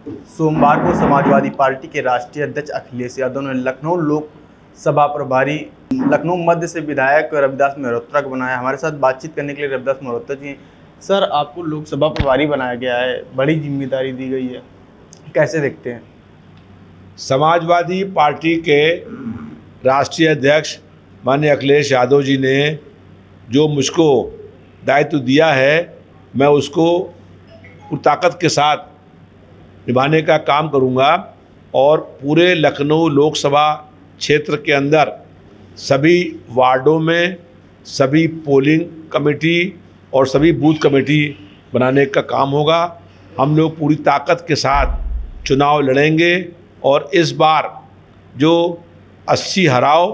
सोमवार को समाजवादी पार्टी के राष्ट्रीय अध्यक्ष अखिलेश यादव ने लखनऊ लोकसभा प्रभारी लखनऊ मध्य से विधायक रविदास मेहरोत्रा को बनाया। हमारे साथ बातचीत करने के लिए रविदास मेहरोत्रा जी। सर, आपको लोकसभा प्रभारी बनाया गया है, बड़ी जिम्मेदारी दी गई है, कैसे देखते हैं? समाजवादी पार्टी के राष्ट्रीय अध्यक्ष माननीय अखिलेश यादव जी ने जो मुझको दायित्व दिया है, मैं उसको पूरी ताकत के साथ निभाने का काम करूंगा और पूरे लखनऊ लोकसभा क्षेत्र के अंदर सभी वार्डों में सभी पोलिंग कमेटी और सभी बूथ कमेटी बनाने का काम होगा। हम लोग पूरी ताकत के साथ चुनाव लड़ेंगे और इस बार जो 80 हराओ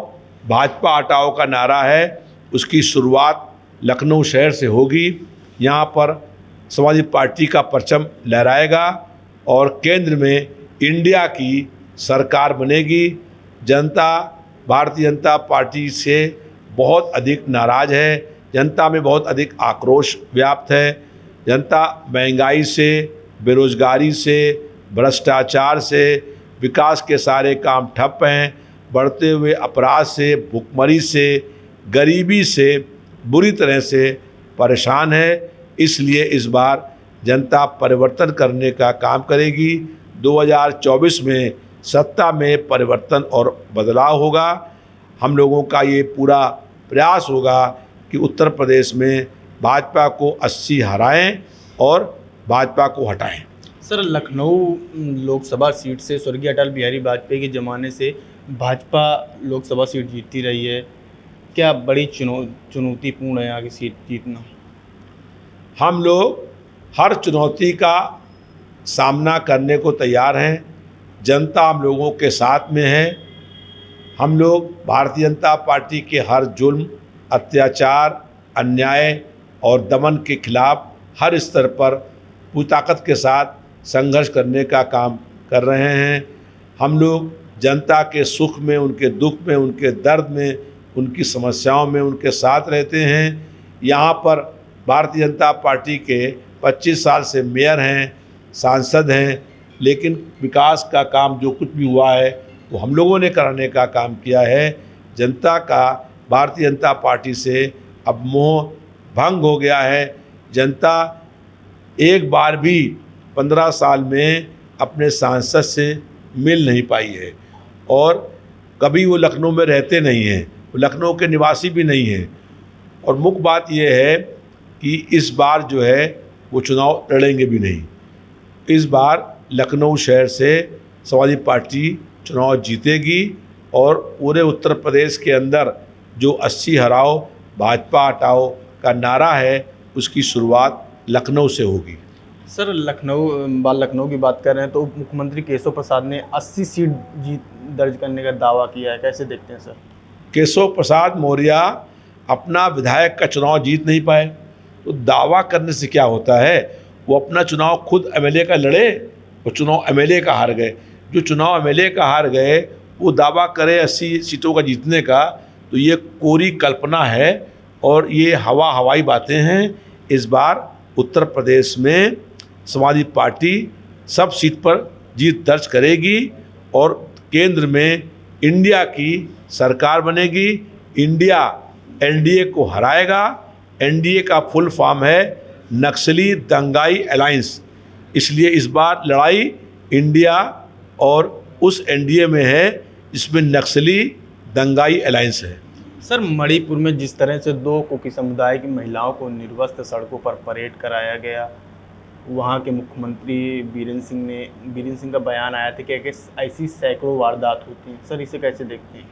भाजपा हटाओ का नारा है उसकी शुरुआत लखनऊ शहर से होगी। यहाँ पर समाजवादी पार्टी का परचम लहराएगा और केंद्र में इंडिया की सरकार बनेगी। जनता भारतीय जनता पार्टी से बहुत अधिक नाराज़ है, जनता में बहुत अधिक आक्रोश व्याप्त है। जनता महंगाई से, बेरोजगारी से, भ्रष्टाचार से, विकास के सारे काम ठप हैं, बढ़ते हुए अपराध से, भुखमरी से, गरीबी से बुरी तरह से परेशान है। इसलिए इस बार जनता परिवर्तन करने का काम करेगी। 2024 में सत्ता में परिवर्तन और बदलाव होगा। हम लोगों का ये पूरा प्रयास होगा कि उत्तर प्रदेश में भाजपा को 80 हराएं और भाजपा को हटाएं। सर, लखनऊ लोकसभा सीट से स्वर्गीय अटल बिहारी वाजपेयी के ज़माने से भाजपा लोकसभा सीट जीतती रही है। क्या बड़ी चुनौतीपूर्ण है यहाँ की सीट जीतना? हम लोग हर चुनौती का सामना करने को तैयार हैं। जनता हम लोगों के साथ में है। हम लोग भारतीय जनता पार्टी के हर जुल्म, अत्याचार, अन्याय और दमन के खिलाफ हर स्तर पर पूरी ताकत के साथ संघर्ष करने का काम कर रहे हैं। हम लोग जनता के सुख में, उनके दुख में, उनके दर्द में, उनकी समस्याओं में उनके साथ रहते हैं। यहाँ पर भारतीय जनता पार्टी के 25 साल से मेयर हैं, सांसद हैं, लेकिन विकास का काम जो कुछ भी हुआ है वो हम लोगों ने कराने का काम किया है। जनता का भारतीय जनता पार्टी से अब मोह भंग हो गया है। जनता एक बार भी 15 साल में अपने सांसद से मिल नहीं पाई है और कभी वो लखनऊ में रहते नहीं हैं, वो लखनऊ के निवासी भी नहीं हैं। और मुख्य बात ये है कि इस बार जो है वो चुनाव लड़ेंगे भी नहीं। इस बार लखनऊ शहर से समाजवादी पार्टी चुनाव जीतेगी और पूरे उत्तर प्रदेश के अंदर जो 80 हराओ भाजपा हटाओ का नारा है उसकी शुरुआत लखनऊ से होगी। सर, लखनऊ की बात कर रहे हैं तो उप मुख्यमंत्री केशव प्रसाद ने 80 सीट जीत दर्ज करने का दावा किया है, कैसे देखते हैं सर? केशव प्रसाद मौर्य अपना विधायक का चुनाव जीत नहीं पाए तो दावा करने से क्या होता है? वो अपना चुनाव खुद एमएलए का लड़े, वो चुनाव एमएलए का हार गए। जो चुनाव एमएलए का हार गए वो दावा करे 80 सीटों का जीतने का, तो ये कोरी कल्पना है और ये हवाई बातें हैं। इस बार उत्तर प्रदेश में समाजवादी पार्टी सब सीट पर जीत दर्ज करेगी और केंद्र में इंडिया की सरकार बनेगी। इंडिया एनडीए को हराएगा। एनडीए का फुल फॉर्म है नक्सली दंगाई अलायंस। इसलिए इस बार लड़ाई इंडिया और उस एनडीए में है जिसमें नक्सली दंगाई अलायंस है। सर, मणिपुर में जिस तरह से 2 कुकी समुदाय की महिलाओं को निर्वस्त्र सड़कों पर परेड कराया गया, वहाँ के मुख्यमंत्री बीरेंद्र सिंह का बयान आया था कि ऐसी सैकड़ों वारदात होती हैं। सर, इसे कैसे देखते हैं?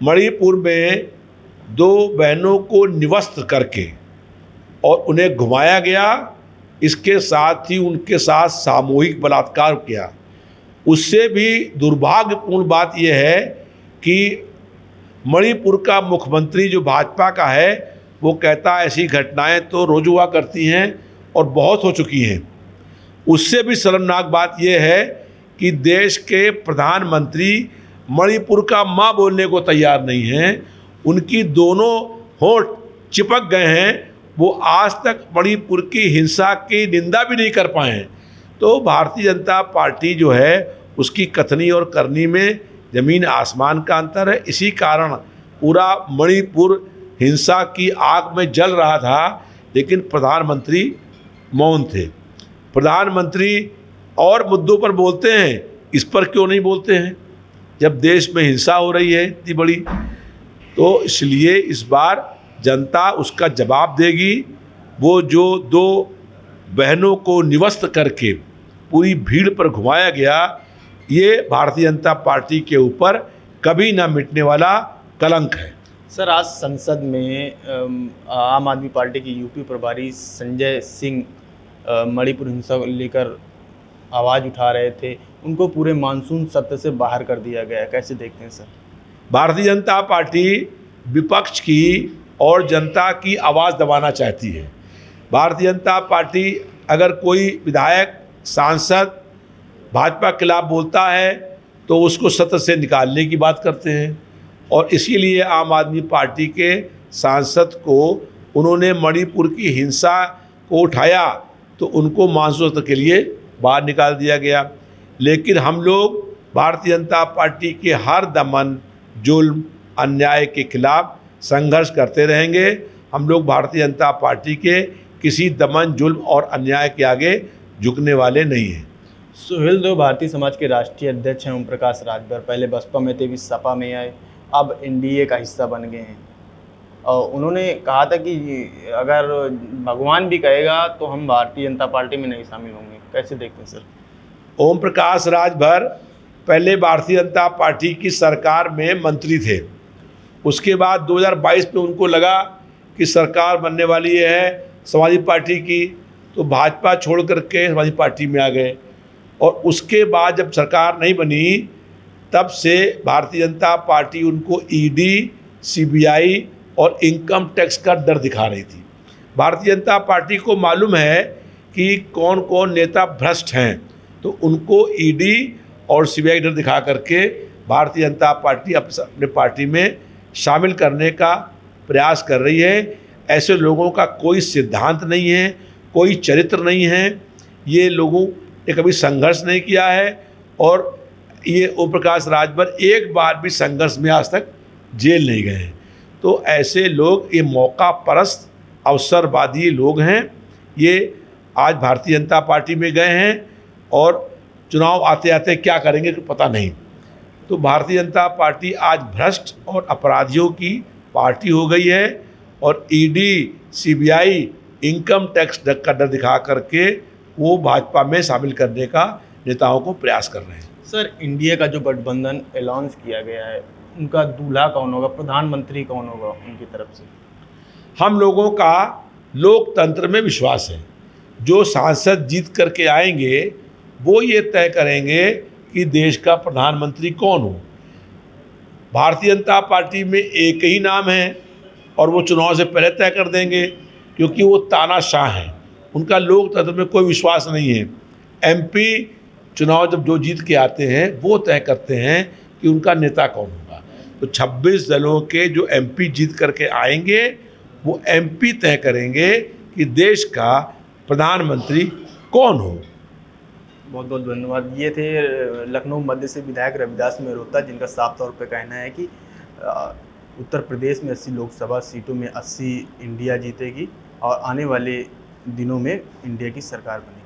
मणिपुर में 2 बहनों को निवस्त्र करके और उन्हें घुमाया गया, इसके साथ ही उनके साथ सामूहिक बलात्कार किया। उससे भी दुर्भाग्यपूर्ण बात यह है कि मणिपुर का मुख्यमंत्री जो भाजपा का है वो कहता है ऐसी घटनाएं तो रोज हुआ करती हैं और बहुत हो चुकी हैं। उससे भी शर्मनाक बात यह है कि देश के प्रधानमंत्री मणिपुर का मां बोलने को तैयार नहीं हैं। उनकी दोनों होंठ चिपक गए हैं। वो आज तक मणिपुर की हिंसा की निंदा भी नहीं कर पाए हैं। तो भारतीय जनता पार्टी जो है उसकी कथनी और करनी में ज़मीन आसमान का अंतर है। इसी कारण पूरा मणिपुर हिंसा की आग में जल रहा था, लेकिन प्रधानमंत्री मौन थे। प्रधानमंत्री और मुद्दों पर बोलते हैं, इस पर क्यों नहीं बोलते हैं जब देश में हिंसा हो रही है इतनी बड़ी। तो इसलिए इस बार जनता उसका जवाब देगी। वो जो दो बहनों को निवस्त करके पूरी भीड़ पर घुमाया गया, ये भारतीय जनता पार्टी के ऊपर कभी ना मिटने वाला कलंक है। सर, आज संसद में आम आदमी पार्टी के यूपी प्रभारी संजय सिंह मणिपुर हिंसा को लेकर आवाज़ उठा रहे थे। उनको पूरे मानसून सत्र से बाहर कर दिया गया है, कैसे देखते हैं सर? भारतीय जनता पार्टी विपक्ष की और जनता की आवाज़ दबाना चाहती है। भारतीय जनता पार्टी अगर कोई विधायक सांसद भाजपा के खिलाफ बोलता है तो उसको सत्र से निकालने की बात करते हैं, और इसीलिए आम आदमी पार्टी के सांसद को उन्होंने मणिपुर की हिंसा को उठाया तो उनको मानसून सत्र के लिए बाहर निकाल दिया गया। लेकिन हम लोग भारतीय जनता पार्टी के हर दमन जुल्म अन्याय के खिलाफ संघर्ष करते रहेंगे। हम लोग भारतीय जनता पार्टी के किसी दमन जुल्म और अन्याय के आगे झुकने वाले नहीं हैं। सुहेल देव भारतीय समाज के राष्ट्रीय अध्यक्ष हैं ओम प्रकाश राजभर। पहले बसपा में थे, भी सपा में आए, अब एनडीए का हिस्सा बन गए हैं। और उन्होंने कहा था कि अगर भगवान भी कहेगा तो हम भारतीय जनता पार्टी में नहीं शामिल होंगे, कैसे देखते हैं सर? ओम प्रकाश राजभर पहले भारतीय जनता पार्टी की सरकार में मंत्री थे। उसके बाद 2022 में उनको लगा कि सरकार बनने वाली है समाजवादी पार्टी की, तो भाजपा छोड़ करके समाजवादी पार्टी में आ गए। और उसके बाद जब सरकार नहीं बनी, तब से भारतीय जनता पार्टी उनको ईडी, सीबीआई और इनकम टैक्स का डर दिखा रही थी। भारतीय जनता पार्टी को मालूम है कि कौन कौन नेता भ्रष्ट हैं, तो उनको ईडी और सीबीआई डर दिखा करके भारतीय जनता पार्टी अपने पार्टी में शामिल करने का प्रयास कर रही है। ऐसे लोगों का कोई सिद्धांत नहीं है, कोई चरित्र नहीं है। ये लोगों ने कभी संघर्ष नहीं किया है, और ये ओम प्रकाश राजभर एक बार भी संघर्ष में आज तक जेल नहीं गए हैं। तो ऐसे लोग, ये मौका परस्त अवसरवादी लोग हैं। ये आज भारतीय जनता पार्टी में गए हैं और चुनाव आते आते क्या करेंगे पता नहीं। तो भारतीय जनता पार्टी आज भ्रष्ट और अपराधियों की पार्टी हो गई है, और ईडी, सीबीआई, इनकम टैक्स का डर दिखा करके वो भाजपा में शामिल करने का नेताओं को प्रयास कर रहे हैं। सर, इंडिया का जो गठबंधन अनाउंस किया गया है, उनका दूल्हा कौन होगा, प्रधानमंत्री कौन होगा उनकी तरफ से? हम लोगों का लोकतंत्र में विश्वास है। जो सांसद जीत करके आएंगे वो ये तय करेंगे कि देश का प्रधानमंत्री कौन हो। भारतीय जनता पार्टी में एक ही नाम है और वो चुनाव से पहले तय कर देंगे, क्योंकि वो तानाशाह हैं। उनका लोकतंत्र में कोई विश्वास नहीं है। एमपी चुनाव जब जो जीत के आते हैं वो तय करते हैं कि उनका नेता कौन होगा। तो 26 दलों के जो एमपी जीत करके आएंगे वो एमपी तय करेंगे कि देश का प्रधानमंत्री कौन हो। बहुत बहुत धन्यवाद। ये थे लखनऊ मध्य से विधायक रविदास मेहरोत्रा, जिनका साफ तौर पे कहना है कि उत्तर प्रदेश में 80 लोकसभा सीटों में 80 इंडिया जीतेगी और आने वाले दिनों में इंडिया की सरकार बनेगी।